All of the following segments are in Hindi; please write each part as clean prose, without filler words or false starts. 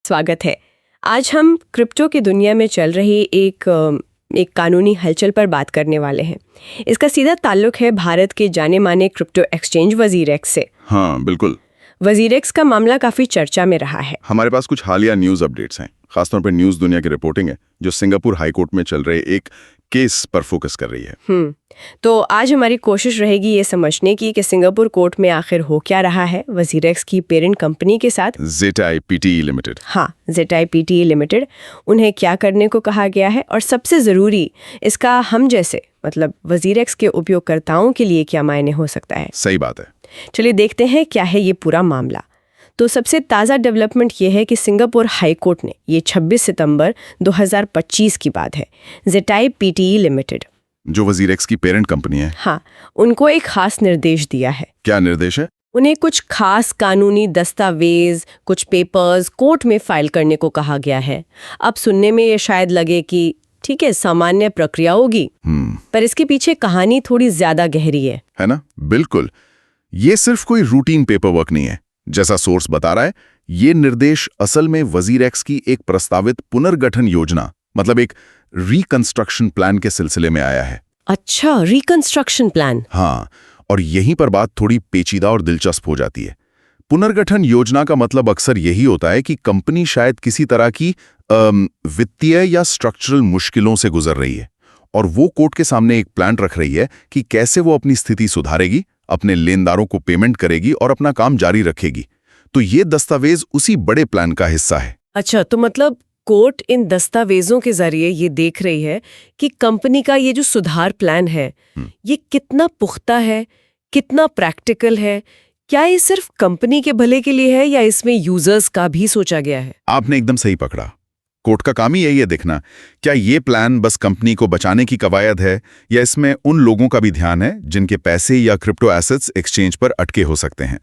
स्वागत है। आज हम क्रिप्टो की दुनिया में चल रही एक कानूनी हलचल पर बात करने वाले हैं। इसका सीधा ताल्लुक है भारत के जाने माने क्रिप्टो एक्सचेंज वजीरेक्स से। हाँ बिल्कुल। वजीरेक्स का मामला काफी चर्चा में रहा है। हमारे पास कुछ हालिया न्यूज अपडेट्स हैं, खासतौर पर न्यूज दुनिया की रिपोर्टिंग है जो सिंगापुर हाईकोर्ट में चल रहे एक केस पर फोकस कर रही है। तो आज हमारी कोशिश रहेगी ये समझने की कि सिंगापुर कोर्ट में आखिर हो क्या रहा है वजीरेक्स की पेरेंट कंपनी के साथ, ZTI PTE लिमिटेड। हाँ, ZTI PTE लिमिटेड, उन्हें क्या करने को कहा गया है और सबसे जरूरी इसका हम जैसे मतलब वजीरेक्स के उपयोगकर्ताओं के लिए क्या मायने हो सकता है। सही बात है। चलिए देखते हैं क्या है ये पूरा मामला। तो सबसे ताज़ा डेवलपमेंट ये है कि सिंगापुर हाई कोर्ट ने, ये 26 सितंबर 2025 की बात है, ZTI PTE लिमिटेड जो वजीरेक्स की पेरेंट कंपनी है, हाँ, उनको एक खास निर्देश दिया है। क्या निर्देश है? उन्हें कुछ खास कानूनी दस्तावेज, कुछ पेपर्स कोर्ट में फाइल करने को कहा गया है। अब सुनने में ये शायद लगे कि ठीक है, सामान्य प्रक्रिया होगी, पर इसके पीछे कहानी थोड़ी ज्यादा गहरी है ना? बिल्कुल, ये सिर्फ कोई रूटीन पेपर वर्क नहीं है। जैसा सोर्स बता रहा है, ये निर्देश असल में वजीरेक्स की एक प्रस्तावित पुनर्गठन योजना, मतलब एक रिकंस्ट्रक्शन प्लान के सिलसिले में आया है। अच्छा, रिकंस्ट्रक्शन प्लान। हाँ, और यहीं पर बात थोड़ी पेचीदा और दिलचस्प हो जाती है। पुनर्गठन योजना का मतलब अक्सर यही होता है कि कंपनी शायद किसी तरह की वित्तीय या स्ट्रक्चरल मुश्किलों से गुजर रही है और वो कोर्ट के सामने एक प्लान रख रही है कि कैसे वो अपनी स्थिति सुधारेगी, अपने लेनदारों को पेमेंट करेगी और अपना काम जारी रखेगी। तो ये दस्तावेज उसी बड़े प्लान का हिस्सा है। अच्छा, तो मतलब कोर्ट इन दस्तावेजों के जरिए ये देख रही है कि कंपनी का ये जो सुधार प्लान है ये कितना पुख्ता है, कितना प्रैक्टिकल है, क्या ये सिर्फ कंपनी के भले के लिए है या इसमें यूजर्स का भी सोचा गया है। आपने एकदम सही पकड़ा। कोर्ट का काम ही यही है देखना, क्या ये प्लान बस कंपनी को बचाने की कवायद है या इसमें उन लोगों का भी ध्यान है जिनके पैसे या क्रिप्टो एसेट्स एक्सचेंज पर अटके हो सकते हैं।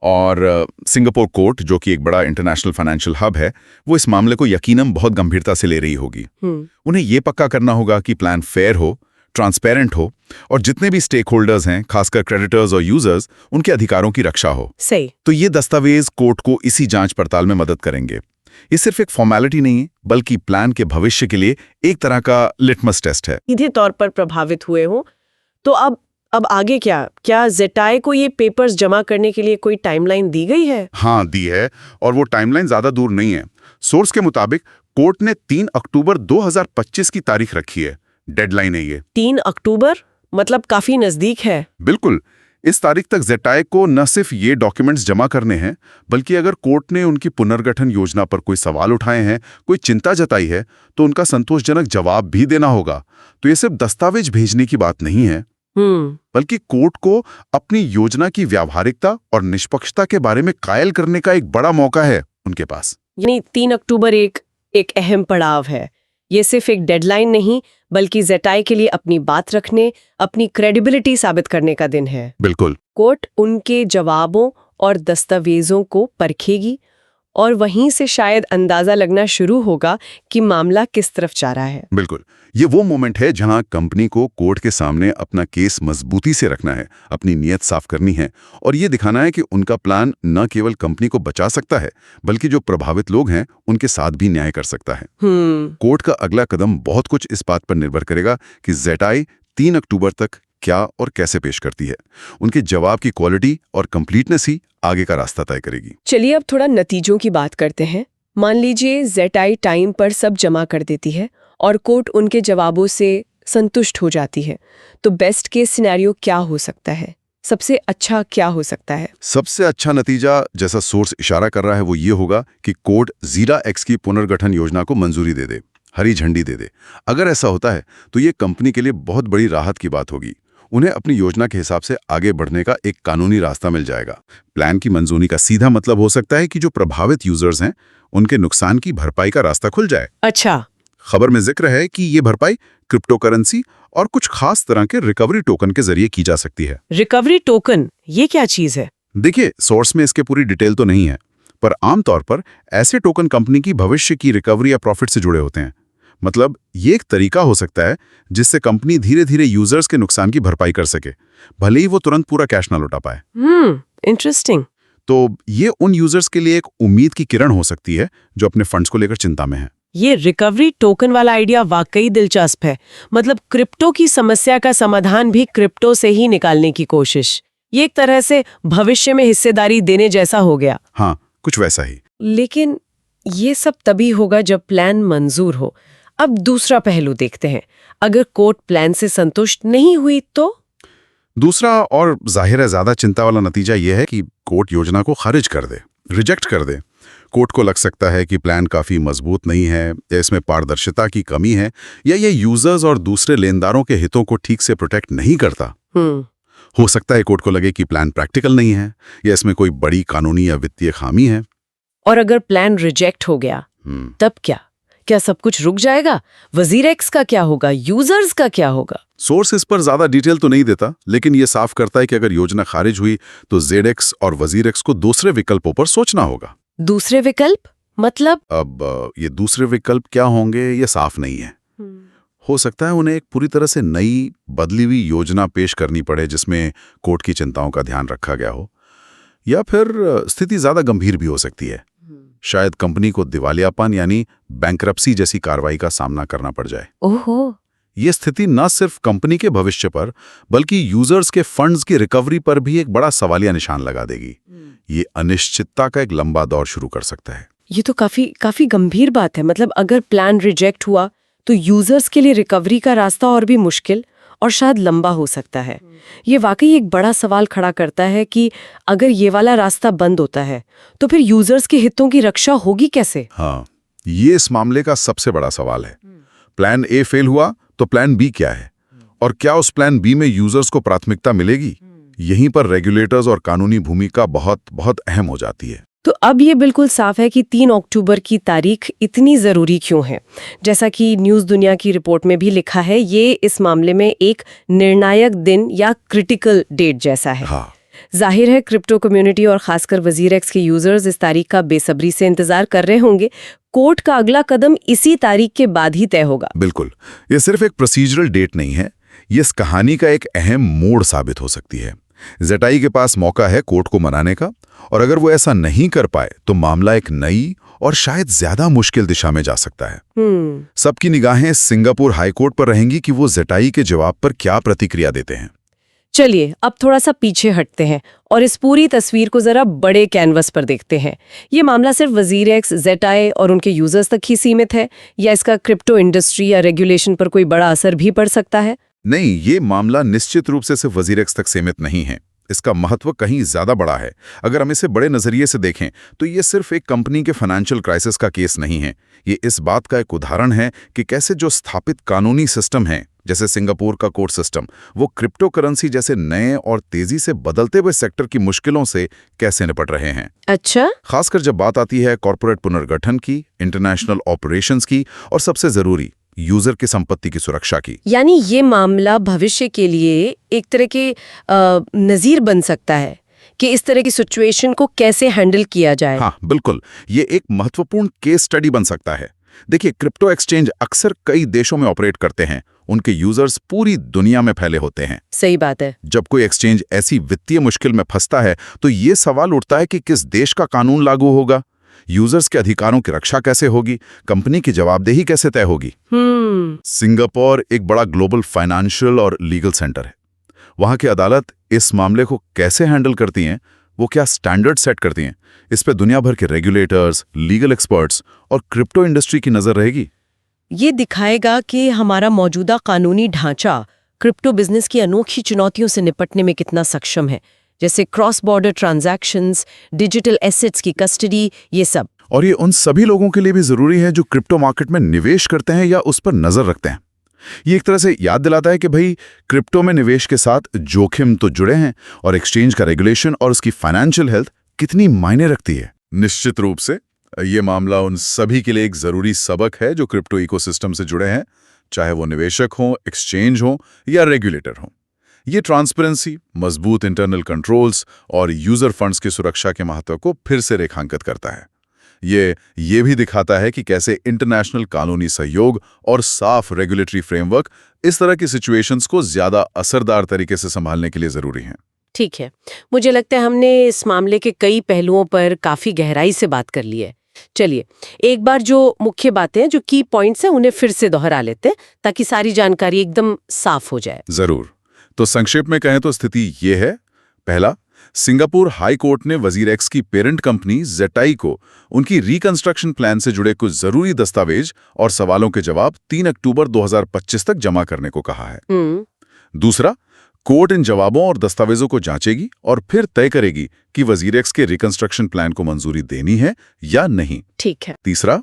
और सिंगापुर कोर्ट, जो कि एक बड़ा इंटरनेशनल फाइनेंशियल हब है, वो इस मामले को यकीनन बहुत गंभीरता से ले रही होगी। उन्हें ये पक्का करना होगा कि प्लान फेयर हो, ट्रांसपेरेंट हो और जितने भी स्टेक होल्डर्स हैं, खासकर क्रेडिटर्स और यूजर्स, उनके अधिकारों की रक्षा हो। सही। तो ये दस्तावेज कोर्ट को इसी जांच पड़ताल में मदद करेंगे। ये सिर्फ एक फॉर्मेलिटी नहीं है, बल्कि प्लान के भविष्य के लिए एक तरह का लिटमस टेस्ट है। सीधे तौर पर प्रभावित हुए हो तो अब आगे क्या ZTI को ये पेपर्स जमा करने के लिए कोई टाइमलाइन दी गई है? हाँ, दी है, और वो टाइमलाइन ज्यादा दूर नहीं है। सोर्स के मुताबिक कोर्ट ने 3 अक्टूबर 2025 की तारीख रखी है। डेडलाइन है ये। 3 अक्टूबर मतलब काफी नजदीक है। बिल्कुल। इस तारीख तक ZTI को न सिर्फ ये डॉक्यूमेंट्स जमा करने हैं, बल्कि अगर कोर्ट ने उनकी पुनर्गठन योजना पर कोई सवाल उठाए हैं, कोई चिंता जताई है, तो उनका संतोषजनक जवाब भी देना होगा। तो ये सिर्फ दस्तावेज भेजने की बात नहीं है, बल्कि कोर्ट को अपनी योजना की व्यावहारिकता और निष्पक्षता के बारे में कायल करने का एक बड़ा मौका है उनके पास। यानी 3 अक्टूबर एक अहम पड़ाव है। ये सिर्फ एक डेडलाइन नहीं, बल्कि ZTI के लिए अपनी बात रखने, अपनी क्रेडिबिलिटी साबित करने का दिन है। बिल्कुल। कोर्ट उनके जवाबों और दस्तावेजों को परखेगी और वहीं से शायद अंदाजा लगना शुरू होगा कि मामला किस तरफ जा रहा है। बिल्कुल, ये वो मोमेंट है जहां कंपनी को कोर्ट के सामने अपना केस मजबूती से रखना है, अपनी नीयत साफ करनी है और ये दिखाना है कि उनका प्लान न केवल कंपनी को बचा सकता है, बल्कि जो प्रभावित लोग हैं उनके साथ भी न्याय कर सकता है। कोर्ट का अगला कदम बहुत कुछ इस बात पर निर्भर करेगा कि ZTI 3 अक्टूबर तक क्या और कैसे पेश करती है। उनके जवाब की क्वालिटी और कंप्लीटनेस ही आगे का रास्ता तय करेगी। चलिए अब थोड़ा नतीजों की बात करते हैं। मान लीजिए ZTI टाइम पर सब जमा कर देती है और कोर्ट उनके जवाबों से संतुष्ट हो जाती है, तो बेस्ट केस सिनेरियो क्या हो सकता है? सबसे अच्छा क्या हो सकता है? सबसे अच्छा नतीजा, जैसा सोर्स इशारा कर रहा है, वो ये होगा कि कोर्ट ZTI की पुनर्गठन योजना को मंजूरी दे दे, हरी झंडी दे दे। अगर ऐसा होता है तो ये कंपनी के लिए बहुत बड़ी राहत की बात होगी। उन्हें अपनी योजना के हिसाब से आगे बढ़ने का एक कानूनी रास्ता मिल जाएगा। प्लान की मंजूरी का सीधा मतलब हो सकता है कि जो प्रभावित यूजर्स हैं, उनके नुकसान की भरपाई का रास्ता खुल जाए। अच्छा। खबर में जिक्र है कि ये भरपाई क्रिप्टो करेंसी और कुछ खास तरह के रिकवरी टोकन के जरिए की जा सकती है। रिकवरी टोकन, ये क्या चीज है? देखिए, सोर्स में इसके पूरी डिटेल तो नहीं है, पर आमतौर पर ऐसे टोकन कंपनी की भविष्य की रिकवरी या प्रॉफिट से जुड़े होते हैं। मतलब ये एक तरीका हो सकता है जिससे कंपनी धीरे धीरे यूजर्स के नुकसान की भरपाई कर सके, भले ही वो तुरंत पूरा कैश ना लौटा पाए। इंटरेस्टिंग। तो ये उन यूजर्स के लिए एक उम्मीद की किरण हो सकती है जो अपने फंड्स को लेकर चिंता में है। ये रिकवरी टोकन वाला आइडिया वाकई दिलचस्प है। मतलब क्रिप्टो की समस्या का समाधान भी क्रिप्टो से ही निकालने की कोशिश। ये एक तरह से भविष्य में हिस्सेदारी देने जैसा हो गया। हाँ, कुछ वैसा ही। लेकिन ये सब तभी होगा जब प्लान मंजूर हो। अब दूसरा पहलू देखते हैं। अगर कोर्ट प्लान से संतुष्ट नहीं हुई तो? दूसरा और जाहिर है ज्यादा चिंता वाला नतीजा यह है कि कोर्ट योजना को खारिज कर दे, रिजेक्ट कर दे। कोर्ट को लग सकता है कि प्लान काफी मजबूत नहीं है, या इसमें पारदर्शिता की कमी है, या ये यूजर्स और दूसरे लेनदारों के हितों को ठीक से प्रोटेक्ट नहीं करता। हो सकता है कोर्ट को लगे कि प्लान प्रैक्टिकल नहीं है, या इसमें कोई बड़ी कानूनी या वित्तीय खामी है। और अगर प्लान रिजेक्ट हो गया तब क्या? क्या सब कुछ रुक जाएगा? WazirX का क्या होगा? यूजर्स का क्या होगा? सोर्स इस पर ज्यादा डिटेल तो नहीं देता, लेकिन ये साफ करता है कि अगर योजना खारिज हुई तो ZX और WazirX को दूसरे विकल्पों पर सोचना होगा। दूसरे विकल्प मतलब? अब ये दूसरे विकल्प क्या होंगे ये साफ नहीं है। हो सकता है उन्हें एक पूरी तरह से नई बदली हुई योजना पेश करनी पड़े जिसमें कोर्ट की चिंताओं का ध्यान रखा गया हो, या फिर स्थिति ज्यादा गंभीर भी हो सकती है। शायद कंपनी को दिवालियापन यानी बैंकरप्सी जैसी कार्रवाई का सामना करना पड़ जाए। ओहो, ये स्थिति न सिर्फ कंपनी के भविष्य पर बल्कि यूजर्स के फंड्स की रिकवरी पर भी एक बड़ा सवालिया निशान लगा देगी। ये अनिश्चितता का एक लंबा दौर शुरू कर सकता है। ये तो काफी गंभीर बात है। मतलब अगर प्लान रिजेक्ट हुआ तो यूजर्स के लिए रिकवरी का रास्ता और भी मुश्किल और शायद लंबा हो सकता है। ये वाकई एक बड़ा सवाल खड़ा करता है कि अगर ये वाला रास्ता बंद होता है तो फिर यूजर्स के हितों की रक्षा होगी कैसे? हाँ, ये इस मामले का सबसे बड़ा सवाल है। प्लान ए फेल हुआ तो प्लान बी क्या है, और क्या उस प्लान बी में यूजर्स को प्राथमिकता मिलेगी? यहीं पर रेगुलेटर्स और कानूनी भूमिका बहुत बहुत अहम हो जाती है। तो अब ये बिल्कुल साफ है कि 3 अक्टूबर की तारीख इतनी ज़रूरी क्यों है। जैसा कि न्यूज़ दुनिया की रिपोर्ट में भी लिखा है, ये इस मामले में एक निर्णायक दिन या क्रिटिकल डेट जैसा है। हाँ। जाहिर है क्रिप्टो कम्युनिटी और खासकर WazirX के यूजर्स इस तारीख का बेसब्री से इंतजार कर रहे होंगे। कोर्ट का अगला कदम इसी तारीख के बाद ही तय होगा। बिल्कुल, ये सिर्फ एक प्रोसीजरल डेट नहीं है, ये इस कहानी का एक अहम मोड़ साबित हो सकती है। ZI के पास मौका है कोर्ट को मनाने का, और अगर वो ऐसा नहीं कर पाए तो मामला एक नई और शायद ज्यादा मुश्किल दिशा में जा सकता है। सबकी निगाहें सिंगापुर हाईकोर्ट पर रहेंगी कि वो ZI के जवाब पर क्या प्रतिक्रिया देते हैं। चलिए अब थोड़ा सा पीछे हटते हैं और इस पूरी तस्वीर को जरा बड़े कैनवस पर देखते हैं। ये मामला सिर्फ WazirX, ZI और उनके यूजर्स तक ही सीमित है, या इसका क्रिप्टो इंडस्ट्री या रेगुलेशन पर कोई बड़ा असर भी पड़ सकता है? नहीं, ये मामला निश्चित रूप से सिर्फ WazirX तक सीमित नहीं है। इसका महत्व कहीं ज्यादा बड़ा है। अगर हम इसे बड़े नजरिए से देखें तो ये सिर्फ एक कंपनी के फाइनेंशियल क्राइसिस का केस नहीं है। ये इस बात का एक उदाहरण है कि कैसे जो स्थापित कानूनी सिस्टम है, जैसे सिंगापुर का कोर्ट सिस्टम, वो क्रिप्टो करेंसी जैसे नए और तेजी से बदलते हुए सेक्टर की मुश्किलों से कैसे निपट रहे हैं। अच्छा, खासकर जब बात आती है कॉर्पोरेट पुनर्गठन की, इंटरनेशनल ऑपरेशंस की, और सबसे जरूरी यूजर की संपत्ति की सुरक्षा की। यानी ये मामला भविष्य के लिए एक तरह के नजीर बन सकता है कि इस तरह की सिचुएशन को कैसे हैंडल किया जाए। हाँ बिल्कुल, ये एक महत्वपूर्ण केस स्टडी बन सकता है। देखिए, क्रिप्टो एक्सचेंज अक्सर कई देशों में ऑपरेट करते हैं, उनके यूजर्स पूरी दुनिया में फैले होते हैं। सही बात है। जब कोई एक्सचेंज ऐसी वित्तीय मुश्किल में फंसता है तो ये सवाल उठता है कि किस देश का कानून लागू होगा, यूजर्स के अधिकारों की रक्षा कैसे होगी, कंपनी की जवाबदेही कैसे तय होगी। सिंगापुर एक बड़ा ग्लोबल फाइनेंशियल और लीगल सेंटर है। वहां की अदालत इस मामले को कैसे हैंडल करती हैं, वो क्या स्टैंडर्ड सेट करती हैं, इस पे दुनिया भर के रेगुलेटर्स, लीगल एक्सपर्ट्स और क्रिप्टो इंडस्ट्री की नजर रहेगी। ये दिखाएगा कि हमारा मौजूदा कानूनी ढांचा क्रिप्टो बिजनेस की अनोखी चुनौतियों से निपटने में कितना सक्षम है, जैसे cross border transactions, digital assets की कस्टडी, ये सब। और ये उन सभी लोगों के लिए भी जरूरी है जो क्रिप्टो मार्केट में निवेश करते हैं या उस पर नजर रखते हैं। ये एक तरह से याद दिलाता है कि भाई, क्रिप्टो में निवेश के साथ जोखिम तो जुड़े हैं, और एक्सचेंज का रेगुलेशन और उसकी फाइनेंशियल हेल्थ कितनी मायने रखती है। निश्चित रूप से ये मामला उन सभी के लिए एक जरूरी सबक है जो क्रिप्टो इकोसिस्टम से जुड़े हैं, चाहे वो निवेशक हों, एक्सचेंज हों या रेगुलेटर हों। ये ट्रांसपेरेंसी, मजबूत इंटरनल कंट्रोल्स और यूजर फंड्स की सुरक्षा के महत्व को फिर से रेखांकित करता है। ये भी दिखाता है कि कैसे इंटरनेशनल कानूनी सहयोग और साफ रेगुलेटरी फ्रेमवर्क इस तरह की सिचुएशंस को ज्यादा असरदार तरीके से संभालने के लिए जरूरी हैं। ठीक है, मुझे लगता है हमने इस मामले के कई पहलुओं पर काफी गहराई से बात कर ली है। चलिए, एक बार जो मुख्य बातें हैं, जो की पॉइंट्स हैं, उन्हें फिर से दोहरा लेते हैं ताकि सारी जानकारी एकदम साफ हो जाए। जरूर। तो संक्षेप में कहें तो स्थिति ये है। पहला, सिंगापुर हाई कोर्ट ने वजीर एक्स की पेरेंट कंपनी जेटाई को उनकी रिकंस्ट्रक्शन प्लान से जुड़े कुछ जरूरी दस्तावेज और सवालों के जवाब 3 अक्टूबर 2025 तक जमा करने को कहा है। दूसरा, कोर्ट इन जवाबों और दस्तावेजों को जांचेगी और फिर तय करेगी कि वजीर एक्स के रिकंस्ट्रक्शन प्लान को मंजूरी देनी है या नहीं। ठीक है। तीसरा,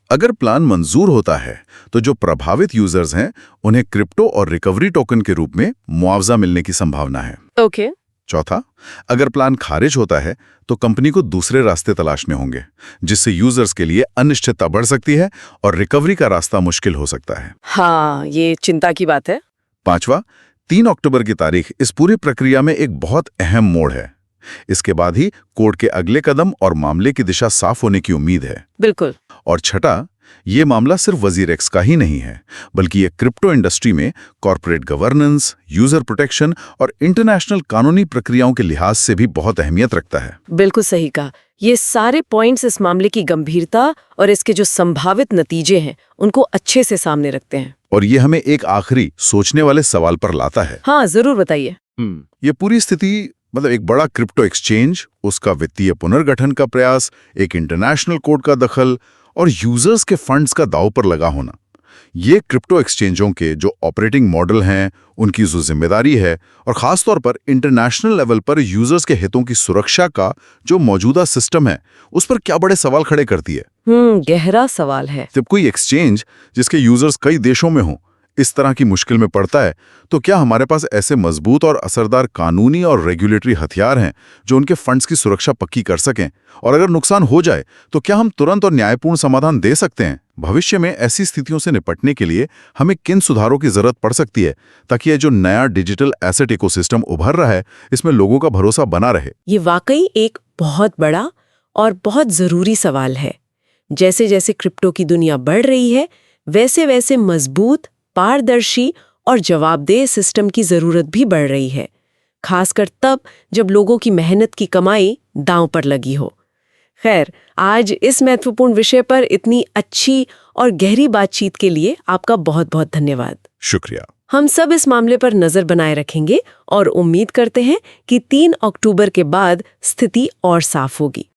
अगर प्लान मंजूर होता है तो जो प्रभावित यूजर्स हैं उन्हें क्रिप्टो और रिकवरी टोकन के रूप में मुआवजा मिलने की संभावना है। ओके। चौथा, अगर प्लान खारिज होता है तो कंपनी को दूसरे रास्ते तलाशने होंगे, जिससे यूजर्स के लिए अनिश्चितता बढ़ सकती है और रिकवरी का रास्ता मुश्किल हो सकता है। हाँ, ये चिंता की बात है। पांचवा, 3 अक्टूबर की तारीख इस पूरी प्रक्रिया में एक बहुत अहम मोड़ है। इसके बाद ही कोर्ट के अगले कदम और मामले की दिशा साफ होने की उम्मीद है। बिल्कुल। और छठा, ये मामला सिर्फ वजीर एक्स का ही नहीं है, बल्कि ये क्रिप्टो इंडस्ट्री में कॉर्पोरेट गवर्नेंस, यूजर प्रोटेक्शन और इंटरनेशनल कानूनी प्रक्रियाओं के लिहाज से भी बहुत अहमियत रखता है। बिल्कुल सही कहा। ये सारे पॉइंट्स इस मामले की गंभीरता और इसके जो संभावित नतीजे हैं, उनको अच्छे से सामने रखते हैं। और ये हमें एक आखिरी सोचने वाले सवाल पर लाता है। हाँ, जरूर बताइए। ये पूरी स्थिति, मतलब एक बड़ा क्रिप्टो एक्सचेंज, उसका वित्तीय पुनर्गठन का प्रयास, एक इंटरनेशनल कोर्ट का दखल और यूजर्स के फंड्स का दांव पर लगा होना, ये क्रिप्टो एक्सचेंजों के जो ऑपरेटिंग मॉडल हैं, उनकी जो जिम्मेदारी है और खासतौर पर इंटरनेशनल लेवल पर यूजर्स के हितों की सुरक्षा का जो मौजूदा सिस्टम है, उस पर क्या बड़े सवाल खड़े करती है। गहरा सवाल है। जब कोई एक्सचेंज जिसके यूजर्स कई देशों में हों इस तरह की मुश्किल में पड़ता है, तो क्या हमारे पास ऐसे मजबूत और असरदार कानूनी और रेगुलेटरी हथियार हैं जो उनके फंड्स की सुरक्षा पक्की कर सकें? और अगर नुकसान हो जाए तो क्या हम तुरंत और न्यायपूर्ण समाधान दे सकते हैं? भविष्य में ऐसी स्थितियों से निपटने के लिए हमें किन सुधारों की जरूरत पड़ सकती है ताकि ये जो नया डिजिटल एसेट इकोसिस्टम उभर रहा है, इसमें लोगों का भरोसा बना रहे? ये वाकई एक बहुत बड़ा और बहुत जरूरी सवाल है। जैसे जैसे क्रिप्टो की दुनिया बढ़ रही है, वैसे वैसे मजबूत, पारदर्शी और जवाबदेह सिस्टम की जरूरत भी बढ़ रही है, खासकर तब जब लोगों की मेहनत की कमाई दांव पर लगी हो। खैर, आज इस महत्वपूर्ण विषय पर इतनी अच्छी और गहरी बातचीत के लिए आपका बहुत बहुत धन्यवाद। शुक्रिया। हम सब इस मामले पर नजर बनाए रखेंगे और उम्मीद करते हैं कि 3 अक्टूबर के बाद स्थिति और साफ होगी।